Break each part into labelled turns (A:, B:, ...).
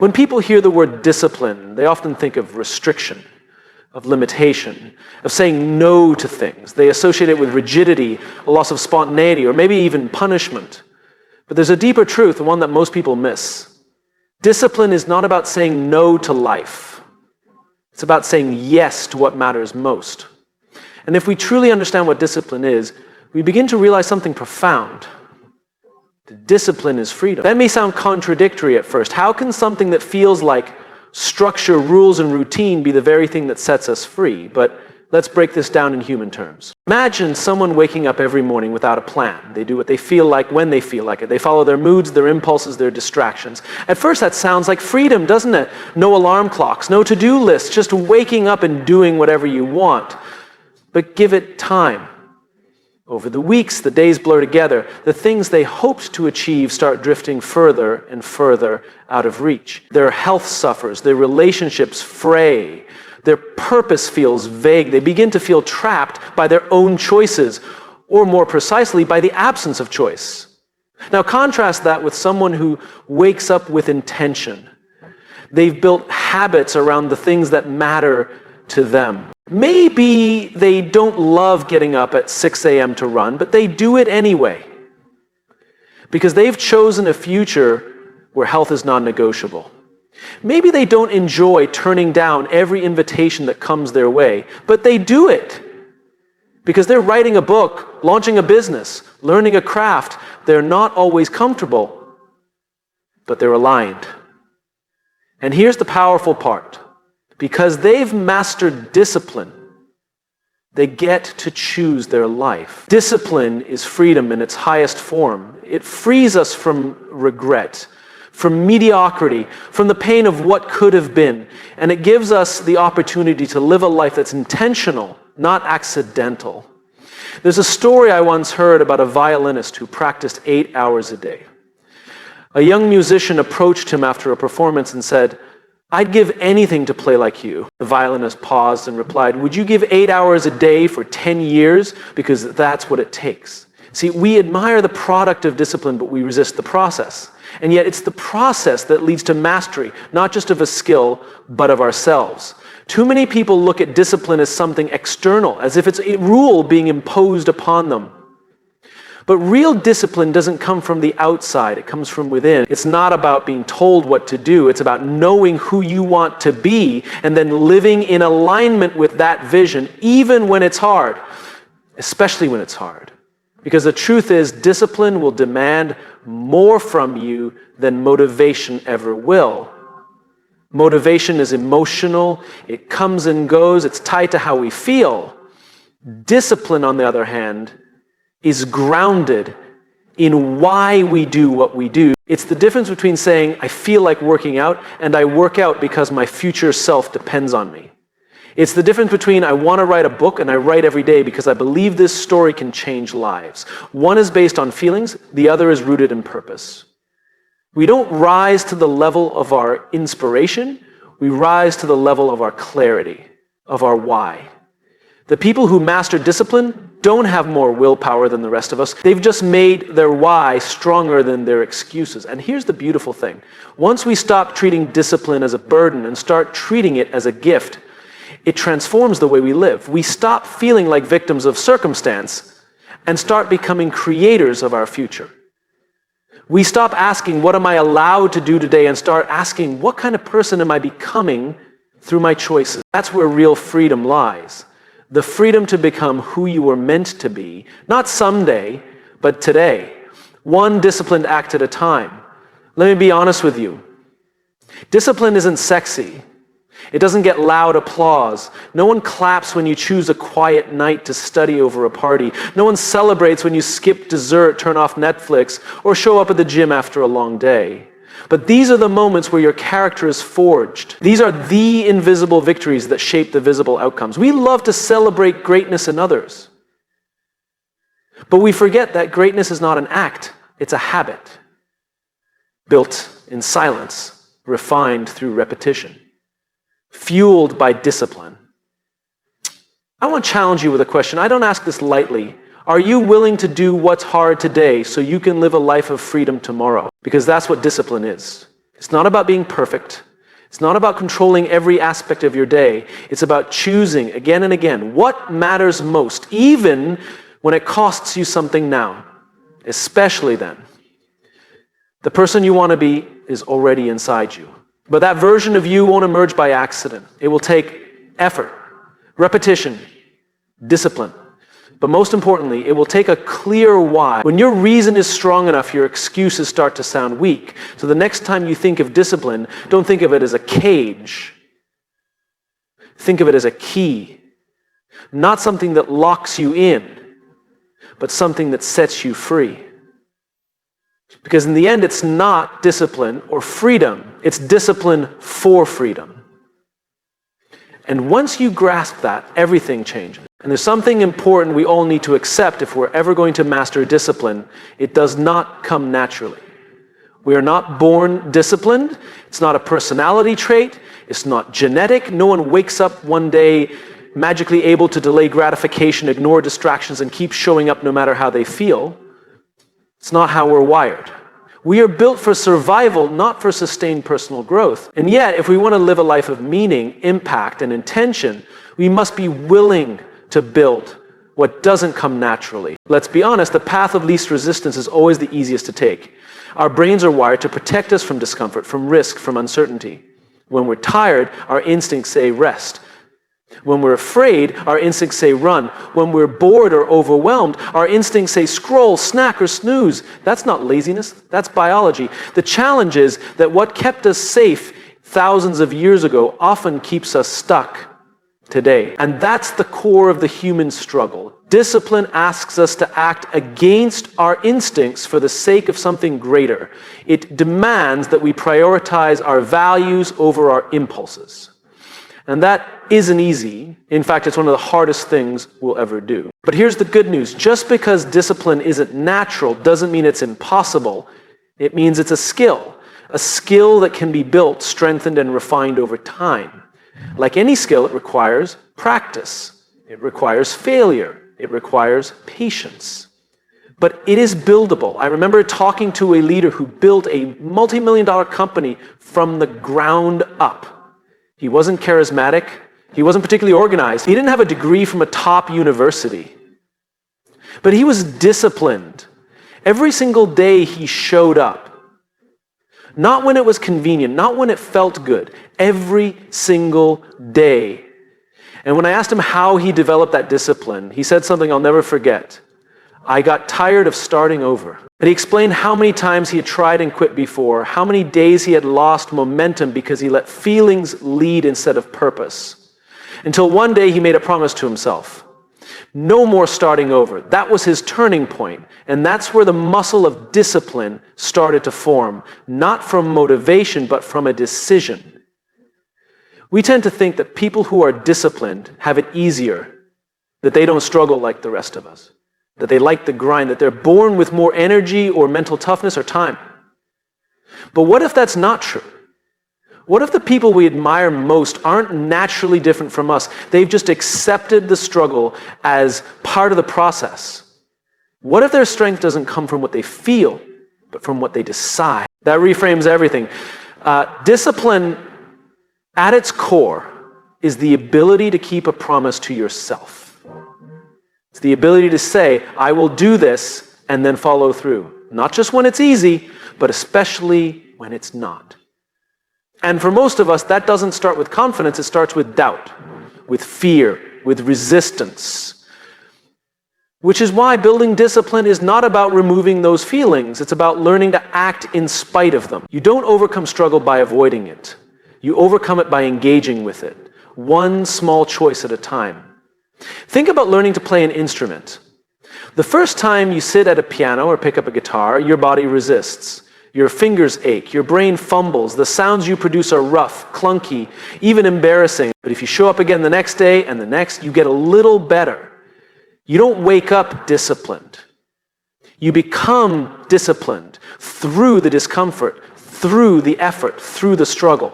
A: When people hear the word discipline, they often think of restriction, of limitation, of saying no to things. They associate it with rigidity, a loss of spontaneity, or maybe even punishment. But there's a deeper truth, the one that most people miss. Discipline is not about saying no to life. It's about saying yes to what matters most. And if we truly understand what discipline is, we begin to realize something profound. Discipline is freedom. That may sound contradictory at first. How can something that feels like structure, rules, and routine be the very thing that sets us free? But let's break this down in human terms. Imagine someone waking up every morning without a plan. They do what they feel like when they feel like it. They follow their moods, their impulses, their distractions. At first that sounds like freedom, doesn't it? No alarm clocks, no to-do lists, just waking up and doing whatever you want. But give it time. Over the weeks, the days blur together. The things they hoped to achieve start drifting further and further out of reach. Their health suffers, their relationships fray, their purpose feels vague. They begin to feel trapped by their own choices, or more precisely, by the absence of choice. Now contrast that with someone who wakes up with intention. They've built habits around the things that matter to them. Maybe they don't love getting up at 6 a.m. to run, but they do it anyway. Because they've chosen a future where health is non-negotiable. Maybe they don't enjoy turning down every invitation that comes their way, but they do it. Because they're writing a book, launching a business, learning a craft. They're not always comfortable, but they're aligned. And here's the powerful part. Because they've mastered discipline, they get to choose their life. Discipline is freedom in its highest form. It frees us from regret, from mediocrity, from the pain of what could have been. And it gives us the opportunity to live a life that's intentional, not accidental. There's a story I once heard about a violinist who practiced 8 hours a day. A young musician approached him after a performance and said, "I'd give anything to play like you." The violinist paused and replied, "Would you give 8 hours a day for 10 years? Because that's what it takes." See, we admire the product of discipline, but we resist the process. And yet it's the process that leads to mastery, not just of a skill, but of ourselves. Too many people look at discipline as something external, as if it's a rule being imposed upon them. But real discipline doesn't come from the outside, it comes from within. It's not about being told what to do, it's about knowing who you want to be and then living in alignment with that vision, even when it's hard, especially when it's hard. Because the truth is, discipline will demand more from you than motivation ever will. Motivation is emotional, it comes and goes, it's tied to how we feel. Discipline, on the other hand, is grounded in why we do what we do. It's the difference between saying, I feel like working out, and I work out because my future self depends on me. It's the difference between I want to write a book and I write every day because I believe this story can change lives. One is based on feelings, the other is rooted in purpose. We don't rise to the level of our inspiration, we rise to the level of our clarity, of our why. The people who master discipline don't have more willpower than the rest of us. They've just made their why stronger than their excuses. And here's the beautiful thing. Once we stop treating discipline as a burden and start treating it as a gift, it transforms the way we live. We stop feeling like victims of circumstance and start becoming creators of our future. We stop asking, what am I allowed to do today, and start asking, what kind of person am I becoming through my choices? That's where real freedom lies. The freedom to become who you were meant to be, not someday, but today. One disciplined act at a time. Let me be honest with you. Discipline isn't sexy. It doesn't get loud applause. No one claps when you choose a quiet night to study over a party. No one celebrates when you skip dessert, turn off Netflix, or show up at the gym after a long day. But these are the moments where your character is forged. These are the invisible victories that shape the visible outcomes. We love to celebrate greatness in others. But we forget that greatness is not an act, it's a habit. Built in silence, refined through repetition, fueled by discipline. I want to challenge you with a question. I don't ask this lightly. Are you willing to do what's hard today so you can live a life of freedom tomorrow? Because that's what discipline is. It's not about being perfect. It's not about controlling every aspect of your day. It's about choosing again and again what matters most, even when it costs you something now, especially then. The person you want to be is already inside you. But that version of you won't emerge by accident. It will take effort, repetition, discipline. But most importantly, it will take a clear why. When your reason is strong enough, your excuses start to sound weak. So the next time you think of discipline, don't think of it as a cage. Think of it as a key. Not something that locks you in, but something that sets you free. Because in the end, it's not discipline or freedom. It's discipline for freedom. And once you grasp that, everything changes. And there's something important we all need to accept if we're ever going to master discipline. It does not come naturally. We are not born disciplined. It's not a personality trait. It's not genetic. No one wakes up one day magically able to delay gratification, ignore distractions, and keep showing up no matter how they feel. It's not how we're wired. We are built for survival, not for sustained personal growth. And yet, if we want to live a life of meaning, impact, and intention, we must be willing to build what doesn't come naturally. Let's be honest, the path of least resistance is always the easiest to take. Our brains are wired to protect us from discomfort, from risk, from uncertainty. When we're tired, our instincts say rest. When we're afraid, our instincts say run. When we're bored or overwhelmed, our instincts say scroll, snack, or snooze. That's not laziness, that's biology. The challenge is that what kept us safe thousands of years ago often keeps us stuck today. And that's the core of the human struggle. Discipline asks us to act against our instincts for the sake of something greater. It demands that we prioritize our values over our impulses. And that isn't easy. In fact, it's one of the hardest things we'll ever do. But here's the good news. Just because discipline isn't natural doesn't mean it's impossible. It means it's a skill that can be built, strengthened, and refined over time. Like any skill, it requires practice. It requires failure. It requires patience. But it is buildable. I remember talking to a leader who built a multi-million-dollar company from the ground up. He wasn't charismatic. He wasn't particularly organized. He didn't have a degree from a top university. But he was disciplined. Every single day he showed up. Not when it was convenient, not when it felt good. Every single day. And when I asked him how he developed that discipline, he said something I'll never forget. I got tired of starting over. And he explained how many times he had tried and quit before, how many days he had lost momentum because he let feelings lead instead of purpose. Until one day he made a promise to himself. No more starting over. That was his turning point. And that's where the muscle of discipline started to form. Not from motivation, but from a decision. We tend to think that people who are disciplined have it easier, that they don't struggle like the rest of us, that they like the grind, that they're born with more energy or mental toughness or time. But what if that's not true? What if the people we admire most aren't naturally different from us? They've just accepted the struggle as part of the process. What if their strength doesn't come from what they feel, but from what they decide? That reframes everything. Discipline, at its core, is the ability to keep a promise to yourself. It's the ability to say, I will do this, and then follow through. Not just when it's easy, but especially when it's not. And for most of us, that doesn't start with confidence, it starts with doubt, with fear, with resistance. Which is why building discipline is not about removing those feelings, it's about learning to act in spite of them. You don't overcome struggle by avoiding it. You overcome it by engaging with it, one small choice at a time. Think about learning to play an instrument. The first time you sit at a piano or pick up a guitar, your body resists. Your fingers ache, your brain fumbles, the sounds you produce are rough, clunky, even embarrassing. But if you show up again the next day and the next, you get a little better. You don't wake up disciplined. You become disciplined through the discomfort, through the effort, through the struggle.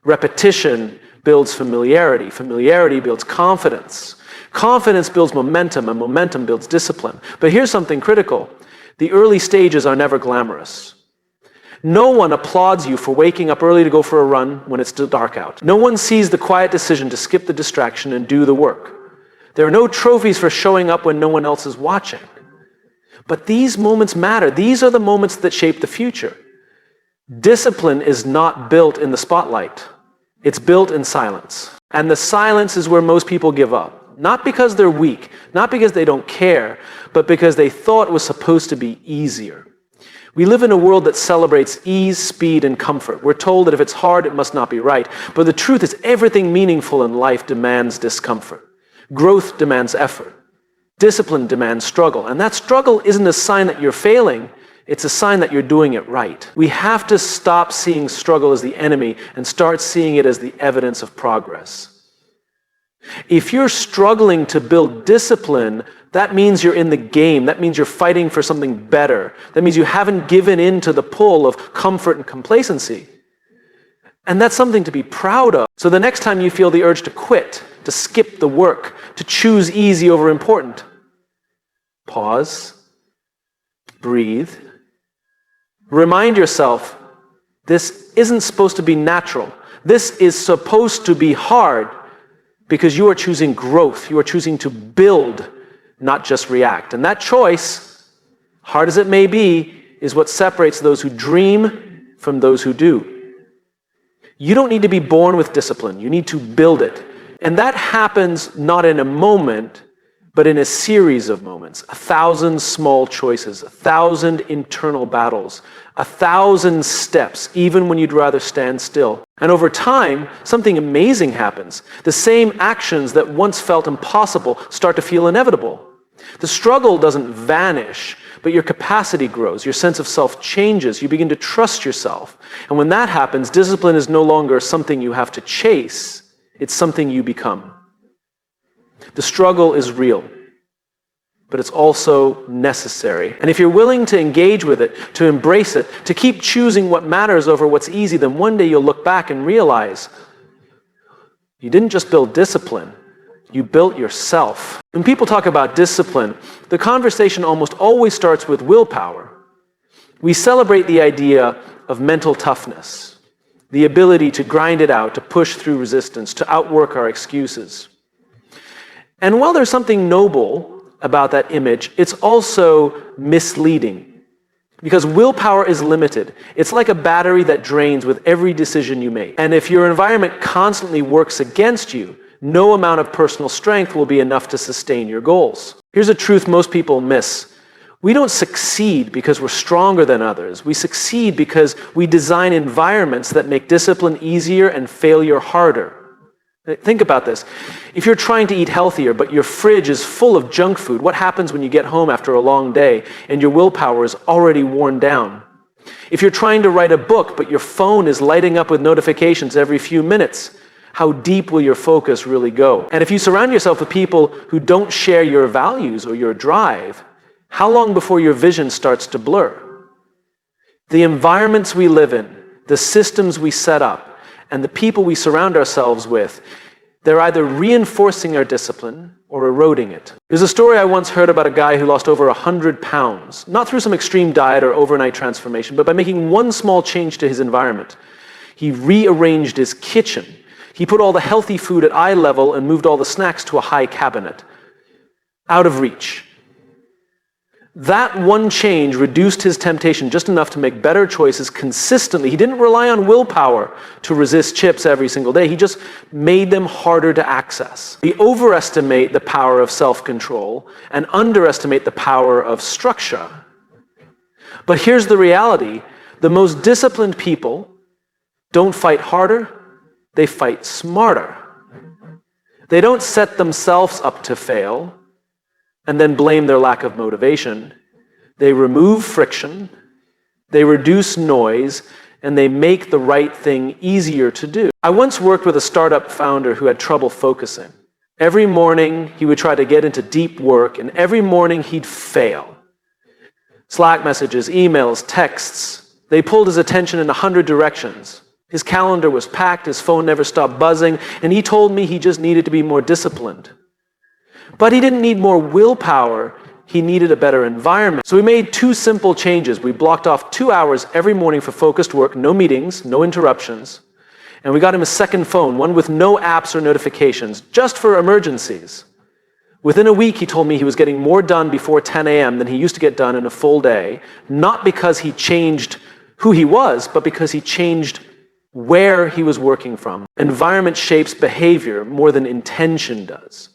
A: Repetition builds familiarity. Familiarity builds confidence. Confidence builds momentum, and momentum builds discipline. But here's something critical. The early stages are never glamorous. No one applauds you for waking up early to go for a run when it's still dark out. No one sees the quiet decision to skip the distraction and do the work. There are no trophies for showing up when no one else is watching. But these moments matter. These are the moments that shape the future. Discipline is not built in the spotlight. It's built in silence. And the silence is where most people give up. Not because they're weak, not because they don't care, but because they thought it was supposed to be easier. We live in a world that celebrates ease, speed, and comfort. We're told that if it's hard, it must not be right. But the truth is, everything meaningful in life demands discomfort. Growth demands effort. Discipline demands struggle. And that struggle isn't a sign that you're failing. It's a sign that you're doing it right. We have to stop seeing struggle as the enemy and start seeing it as the evidence of progress. If you're struggling to build discipline, that means you're in the game. That means you're fighting for something better. That means you haven't given in to the pull of comfort and complacency. And that's something to be proud of. So the next time you feel the urge to quit, to skip the work, to choose easy over important, pause, breathe, remind yourself, this isn't supposed to be natural. This is supposed to be hard because you are choosing growth. You are choosing to build, not just react. And that choice, hard as it may be, is what separates those who dream from those who do. You don't need to be born with discipline. You need to build it. And that happens not in a moment, but in a series of moments. 1,000 small choices, 1,000 internal battles, 1,000 steps, even when you'd rather stand still. And over time, something amazing happens. The same actions that once felt impossible start to feel inevitable. The struggle doesn't vanish, but your capacity grows. Your sense of self changes. You begin to trust yourself. And when that happens, discipline is no longer something you have to chase. It's something you become. The struggle is real, but it's also necessary. And if you're willing to engage with it, to embrace it, to keep choosing what matters over what's easy, then one day you'll look back and realize you didn't just build discipline, you built yourself. When people talk about discipline, the conversation almost always starts with willpower. We celebrate the idea of mental toughness, the ability to grind it out, to push through resistance, to outwork our excuses. And while there's something noble about that image, it's also misleading because willpower is limited. It's like a battery that drains with every decision you make. And if your environment constantly works against you, no amount of personal strength will be enough to sustain your goals. Here's a truth most people miss. We don't succeed because we're stronger than others. We succeed because we design environments that make discipline easier and failure harder. Think about this. If you're trying to eat healthier, but your fridge is full of junk food, what happens when you get home after a long day and your willpower is already worn down? If you're trying to write a book, but your phone is lighting up with notifications every few minutes, how deep will your focus really go? And if you surround yourself with people who don't share your values or your drive, how long before your vision starts to blur? The environments we live in, the systems we set up, and the people we surround ourselves with, they're either reinforcing our discipline or eroding it. There's a story I once heard about a guy who lost over 100 pounds, not through some extreme diet or overnight transformation, but by making one small change to his environment. He rearranged his kitchen. He put all the healthy food at eye level and moved all the snacks to a high cabinet, out of reach. That one change reduced his temptation just enough to make better choices consistently. He didn't rely on willpower to resist chips every single day. He just made them harder to access. We overestimate the power of self-control and underestimate the power of structure. But here's the reality. The most disciplined people don't fight harder, they fight smarter. They don't set themselves up to fail and then blame their lack of motivation. They remove friction, they reduce noise, and they make the right thing easier to do. I once worked with a startup founder who had trouble focusing. Every morning, he would try to get into deep work, and every morning he'd fail. Slack messages, emails, texts, they pulled his attention in 100 directions. His calendar was packed, his phone never stopped buzzing, and he told me he just needed to be more disciplined. But he didn't need more willpower, he needed a better environment. So we made 2 simple changes. We blocked off 2 hours every morning for focused work, no meetings, no interruptions. And we got him a second phone, one with no apps or notifications, just for emergencies. Within a week, he told me he was getting more done before 10 a.m. than he used to get done in a full day, not because he changed who he was, but because he changed where he was working from. Environment shapes behavior more than intention does.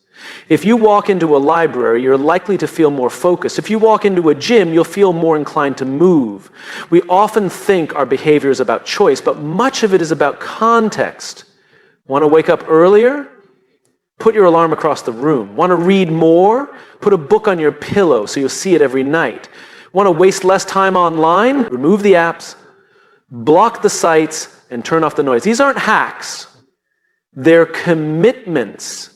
A: If you walk into a library, you're likely to feel more focused. If you walk into a gym, you'll feel more inclined to move. We often think our behavior is about choice, but much of it is about context. Want to wake up earlier? Put your alarm across the room. Want to read more? Put a book on your pillow so you'll see it every night. Want to waste less time online? Remove the apps, block the sites, and turn off the noise. These aren't hacks. They're commitments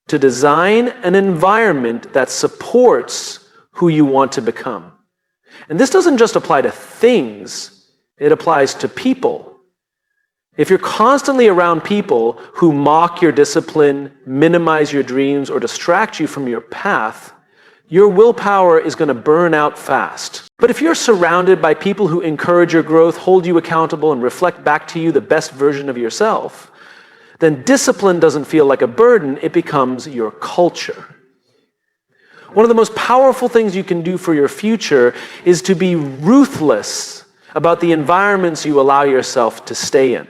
A: to design an environment that supports who you want to become. And this doesn't just apply to things, it applies to people. If you're constantly around people who mock your discipline, minimize your dreams, or distract you from your path, your willpower is going to burn out fast. But if you're surrounded by people who encourage your growth, hold you accountable, and reflect back to you the best version of yourself, then discipline doesn't feel like a burden, it becomes your culture. One of the most powerful things you can do for your future is to be ruthless about the environments you allow yourself to stay in.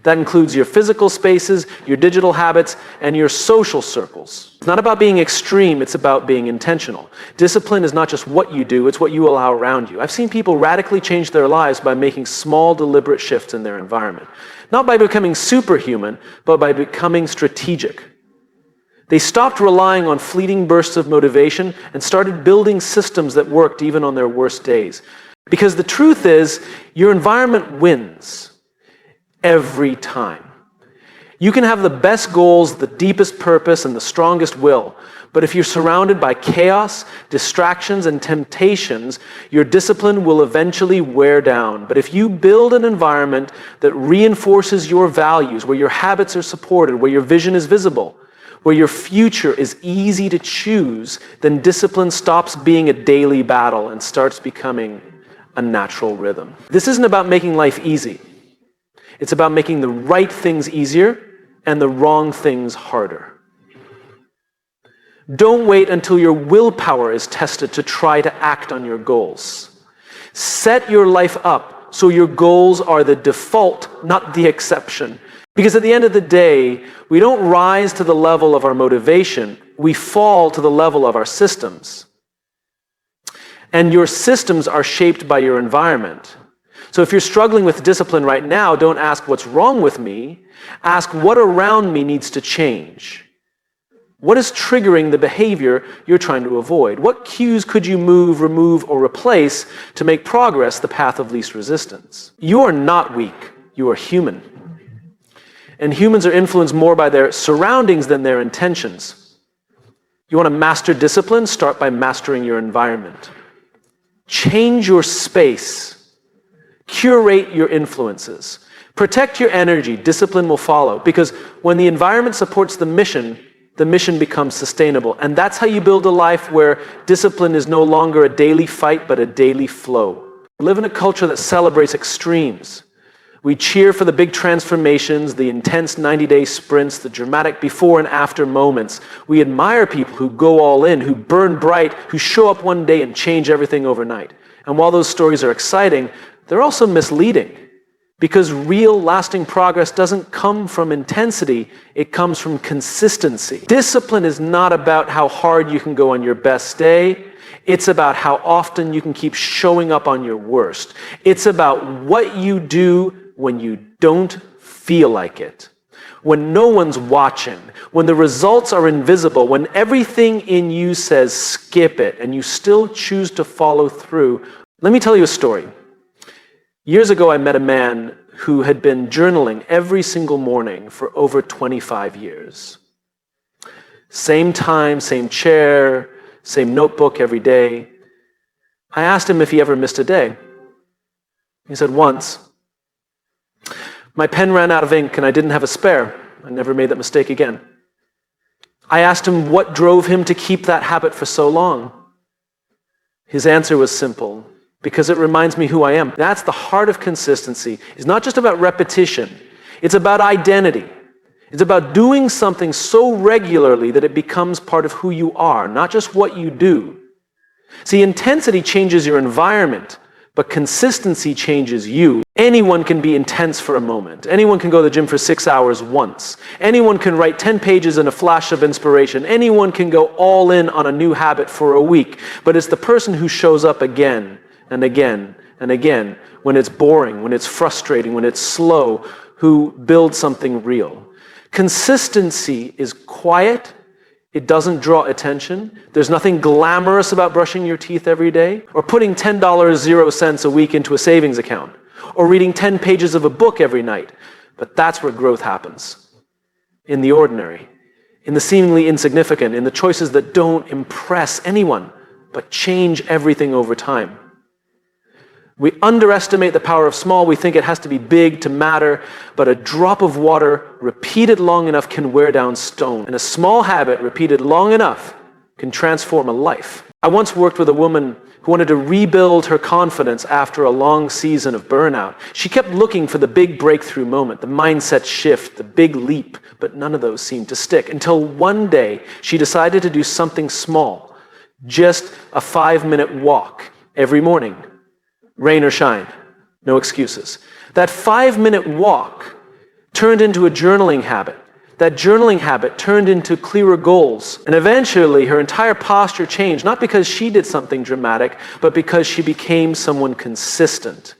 A: That includes your physical spaces, your digital habits, and your social circles. It's not about being extreme, it's about being intentional. Discipline is not just what you do, it's what you allow around you. I've seen people radically change their lives by making small, deliberate shifts in their environment. Not by becoming superhuman, but by becoming strategic. They stopped relying on fleeting bursts of motivation and started building systems that worked even on their worst days. Because the truth is, your environment wins. Every time. You can have the best goals, the deepest purpose, and the strongest will, but if you're surrounded by chaos, distractions, and temptations, your discipline will eventually wear down. But if you build an environment that reinforces your values, where your habits are supported, where your vision is visible, where your future is easy to choose, then discipline stops being a daily battle and starts becoming a natural rhythm. This isn't about making life easy. It's about making the right things easier and the wrong things harder. Don't wait until your willpower is tested to try to act on your goals. Set your life up so your goals are the default, not the exception. Because at the end of the day, we don't rise to the level of our motivation, we fall to the level of our systems. And your systems are shaped by your environment. So if you're struggling with discipline right now, don't ask what's wrong with me. Ask what around me needs to change. What is triggering the behavior you're trying to avoid? What cues could you move, remove, or replace to make progress the path of least resistance? You are not weak. You are human. And humans are influenced more by their surroundings than their intentions. You want to master discipline? Start by mastering your environment. Change your space. Curate your influences. Protect your energy. Discipline will follow. Because when the environment supports the mission becomes sustainable. And that's how you build a life where discipline is no longer a daily fight, but a daily flow. We live in a culture that celebrates extremes. We cheer for the big transformations, the intense 90-day sprints, the dramatic before and after moments. We admire people who go all in, who burn bright, who show up one day and change everything overnight. And while those stories are exciting, they're also misleading. Because real, lasting progress doesn't come from intensity, it comes from consistency. Discipline is not about how hard you can go on your best day. It's about how often you can keep showing up on your worst. It's about what you do when you don't feel like it. When no one's watching. When the results are invisible. When everything in you says skip it and you still choose to follow through. Let me tell you a story. Years ago, I met a man who had been journaling every single morning for over 25 years. Same time, same chair, same notebook every day. I asked him if he ever missed a day. He said, once. My pen ran out of ink and I didn't have a spare. I never made that mistake again. I asked him what drove him to keep that habit for so long. His answer was simple: because it reminds me who I am. That's the heart of consistency. It's not just about repetition. It's about identity. It's about doing something so regularly that it becomes part of who you are, not just what you do. See, intensity changes your environment, but consistency changes you. Anyone can be intense for a moment. Anyone can go to the gym for 6 hours once. Anyone can write 10 pages in a flash of inspiration. Anyone can go all in on a new habit for a week. But it's the person who shows up again and again and again when it's boring, when it's frustrating, when it's slow, who builds something real. Consistency is quiet. It doesn't draw attention. There's nothing glamorous about brushing your teeth every day, or putting $10.00 a week into a savings account, or reading 10 pages of a book every night. But that's where growth happens. In the ordinary, in the seemingly insignificant, in the choices that don't impress anyone, but change everything over time. We underestimate the power of small. We think it has to be big to matter, but a drop of water repeated long enough can wear down stone. And a small habit repeated long enough can transform a life. I once worked with a woman who wanted to rebuild her confidence after a long season of burnout. She kept looking for the big breakthrough moment, the mindset shift, the big leap, but none of those seemed to stick until one day she decided to do something small, just a 5-minute walk every morning. Rain or shine, no excuses. That 5-minute walk turned into a journaling habit. That journaling habit turned into clearer goals. And eventually her entire posture changed, not because she did something dramatic, but because she became someone consistent.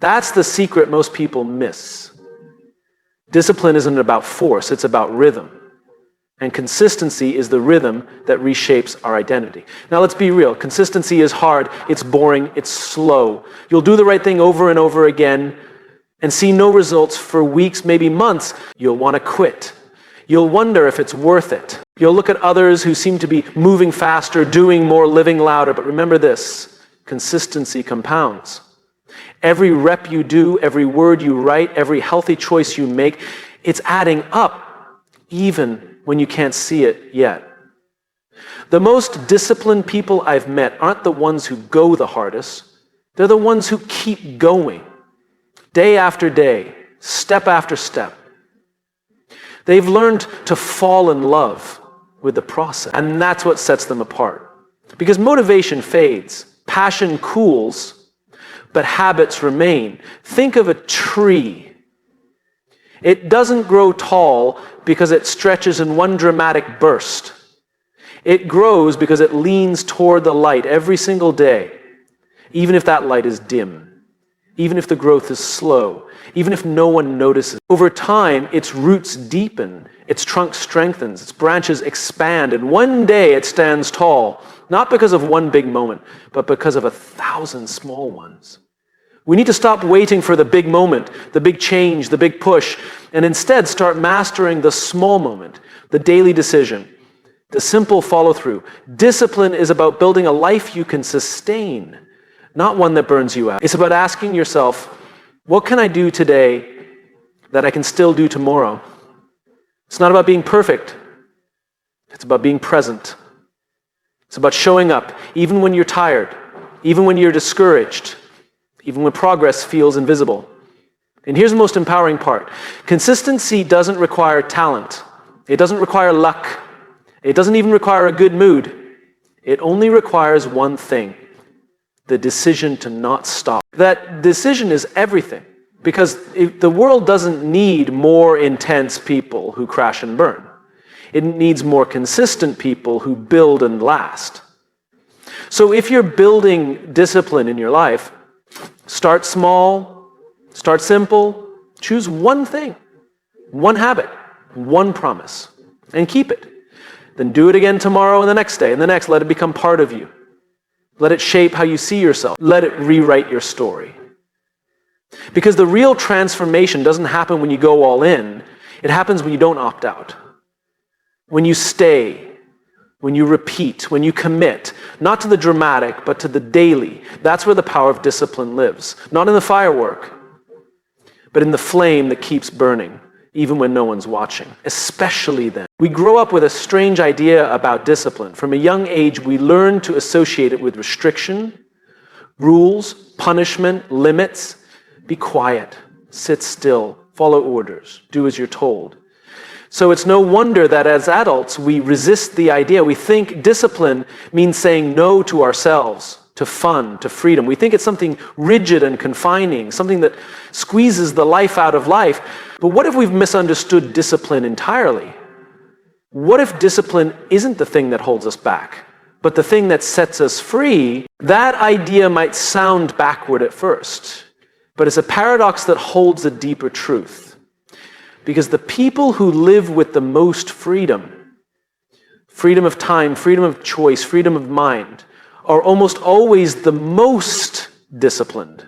A: That's the secret most people miss. Discipline isn't about force, it's about rhythm. And consistency is the rhythm that reshapes our identity. Now let's be real. Consistency is hard, it's boring, it's slow. You'll do the right thing over and over again and see no results for weeks, maybe months. You'll want to quit. You'll wonder if it's worth it. You'll look at others who seem to be moving faster, doing more, living louder. But remember this, consistency compounds. Every rep you do, every word you write, every healthy choice you make, it's adding up, even when you can't see it yet. The most disciplined people I've met aren't the ones who go the hardest. They're the ones who keep going, day after day, step after step. They've learned to fall in love with the process, and that's what sets them apart. Because motivation fades, passion cools, but habits remain. Think of a tree. It doesn't grow tall because it stretches in one dramatic burst. It grows because it leans toward the light every single day, even if that light is dim, even if the growth is slow, even if no one notices. Over time, its roots deepen, its trunk strengthens, its branches expand, and one day it stands tall, not because of one big moment, but because of 1,000 small ones. We need to stop waiting for the big moment, the big change, the big push, and instead start mastering the small moment, the daily decision, the simple follow-through. Discipline is about building a life you can sustain, not one that burns you out. It's about asking yourself, what can I do today that I can still do tomorrow? It's not about being perfect. It's about being present. It's about showing up, even when you're tired, even when you're discouraged, even when progress feels invisible. And here's the most empowering part. Consistency doesn't require talent. It doesn't require luck. It doesn't even require a good mood. It only requires one thing, the decision to not stop. That decision is everything, because the world doesn't need more intense people who crash and burn. It needs more consistent people who build and last. So if you're building discipline in your life, start small, start simple, choose one thing, one habit, one promise, and keep it. Then do it again tomorrow and the next day and the next. Let it become part of you. Let it shape how you see yourself. Let it rewrite your story. Because the real transformation doesn't happen when you go all in. It happens when you don't opt out. When you stay, when you repeat, when you commit, not to the dramatic, but to the daily. That's where the power of discipline lives. Not in the firework, but in the flame that keeps burning. even when no one's watching, especially then. We grow up with a strange idea about discipline. From a young age, we learn to associate it with restriction, rules, punishment, limits. Be quiet, sit still, follow orders, do as you're told. So it's no wonder that as adults, we resist the idea. We think discipline means saying no to ourselves, to fun, to freedom. We think it's something rigid and confining, something that squeezes the life out of life. But what if we've misunderstood discipline entirely? What if discipline isn't the thing that holds us back, but the thing that sets us free? That idea might sound backward at first, but it's a paradox that holds a deeper truth. Because the people who live with the most freedom, freedom of time, freedom of choice, freedom of mind, are almost always the most disciplined.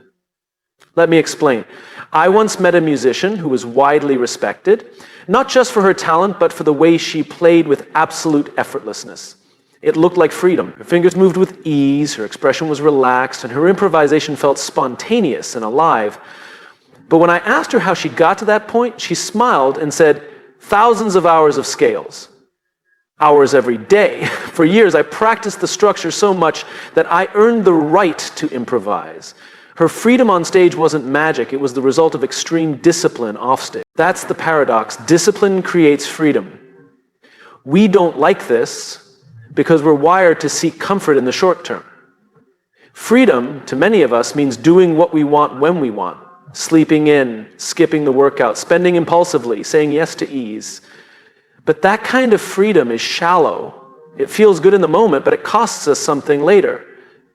A: Let me explain. I once met a musician who was widely respected, not just for her talent, but for the way she played with absolute effortlessness. It looked like freedom. Her fingers moved with ease, her expression was relaxed, and her improvisation felt spontaneous and alive. But when I asked her how she got to that point, she smiled and said, thousands of hours of scales. Hours every day. For years, I practiced the structure so much that I earned the right to improvise. Her freedom on stage wasn't magic. It was the result of extreme discipline off stage. That's the paradox. Discipline creates freedom. We don't like this because we're wired to seek comfort in the short term. Freedom, to many of us, means doing what we want when we want. Sleeping in, skipping the workout, spending impulsively, saying yes to ease. But that kind of freedom is shallow. It feels good in the moment, but it costs us something later.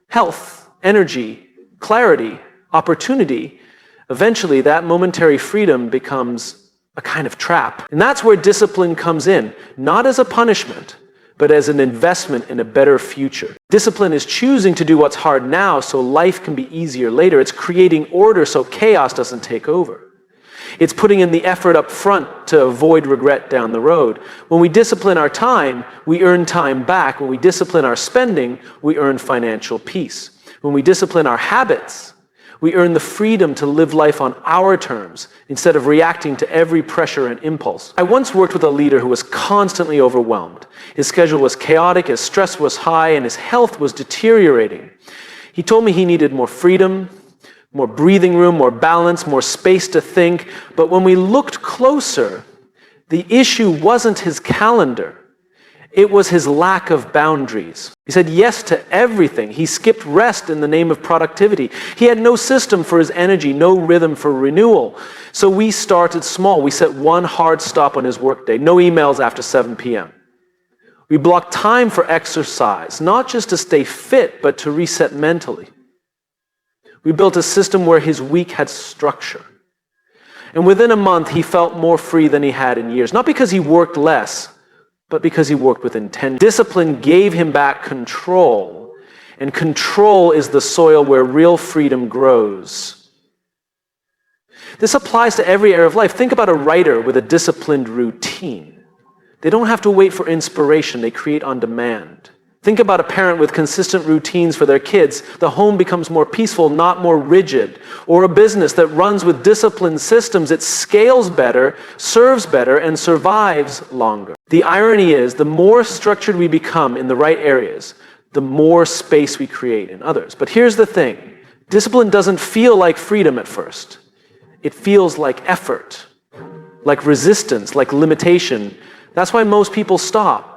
A: Health, energy, clarity, opportunity. Eventually, that momentary freedom becomes a kind of trap. And that's where discipline comes in, not as a punishment, but as an investment in a better future. Discipline is choosing to do what's hard now so life can be easier later. It's creating order so chaos doesn't take over. It's putting in the effort up front to avoid regret down the road. When we discipline our time, we earn time back. When we discipline our spending, we earn financial peace. When we discipline our habits, we earn the freedom to live life on our terms instead of reacting to every pressure and impulse. I once worked with a leader who was constantly overwhelmed. His schedule was chaotic, his stress was high, and his health was deteriorating. He told me he needed more freedom, more breathing room, more balance, more space to think. But when we looked closer, the issue wasn't his calendar. It was his lack of boundaries. He said yes to everything. He skipped rest in the name of productivity. He had no system for his energy, no rhythm for renewal. So we started small. We set one hard stop on his workday. No emails after 7 p.m. We blocked time for exercise, not just to stay fit, but to reset mentally. We built a system where his week had structure. And within a month, he felt more free than he had in years. Not because he worked less, but because he worked with intent. Discipline gave him back control, and control is the soil where real freedom grows. This applies to every area of life. Think about a writer with a disciplined routine. They don't have to wait for inspiration, they create on demand. Think about a parent with consistent routines for their kids. The home becomes more peaceful, not more rigid. Or a business that runs with disciplined systems. It scales better, serves better, and survives longer. The irony is, the more structured we become in the right areas, the more space we create in others. But here's the thing. Discipline doesn't feel like freedom at first. It feels like effort, like resistance, like limitation. That's why most people stop.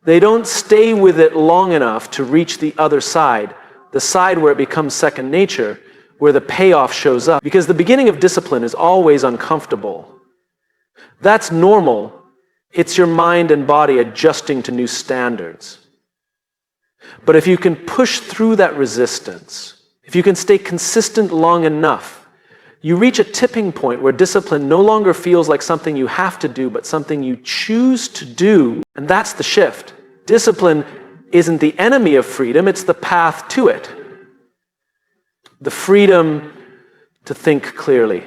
A: They don't stay with it long enough to reach the other side, the side where it becomes second nature, where the payoff shows up. Because the beginning of discipline is always uncomfortable. That's normal. It's your mind and body adjusting to new standards. But if you can push through that resistance, if you can stay consistent long enough, you reach a tipping point where discipline no longer feels like something you have to do, but something you choose to do. And that's the shift. Discipline isn't the enemy of freedom, it's the path to it. The freedom to think clearly.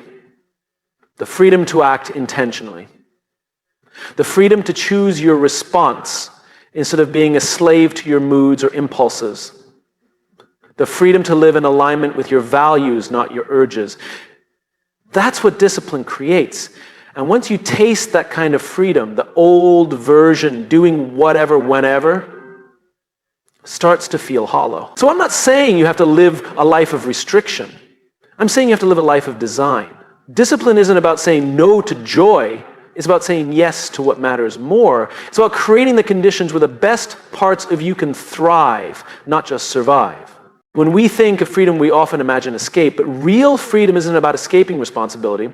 A: The freedom to act intentionally. The freedom to choose your response instead of being a slave to your moods or impulses. The freedom to live in alignment with your values, not your urges. That's what discipline creates. And once you taste that kind of freedom, the old version, doing whatever, whenever, starts to feel hollow. So I'm not saying you have to live a life of restriction. I'm saying you have to live a life of design. Discipline isn't about saying no to joy. It's about saying yes to what matters more. It's about creating the conditions where the best parts of you can thrive, not just survive. When we think of freedom, we often imagine escape, but real freedom isn't about escaping responsibility.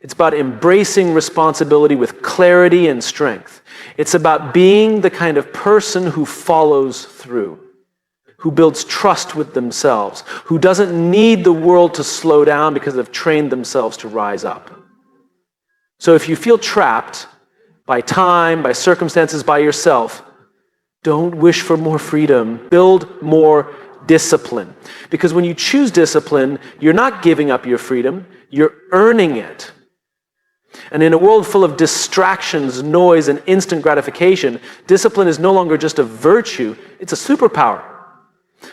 A: It's about embracing responsibility with clarity and strength. It's about being the kind of person who follows through, who builds trust with themselves, who doesn't need the world to slow down because they've trained themselves to rise up. So if you feel trapped by time, by circumstances, by yourself, don't wish for more freedom. Build more discipline. Because when you choose discipline, you're not giving up your freedom, you're earning it. And in a world full of distractions, noise, and instant gratification, discipline is no longer just a virtue, it's a superpower.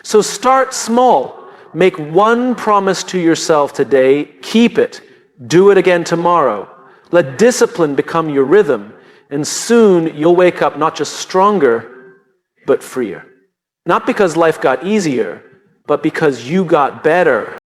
A: So start small. Make one promise to yourself today, keep it, do it again tomorrow. Let discipline become your rhythm, and soon you'll wake up not just stronger, but freer. Not because life got easier, but because you got better.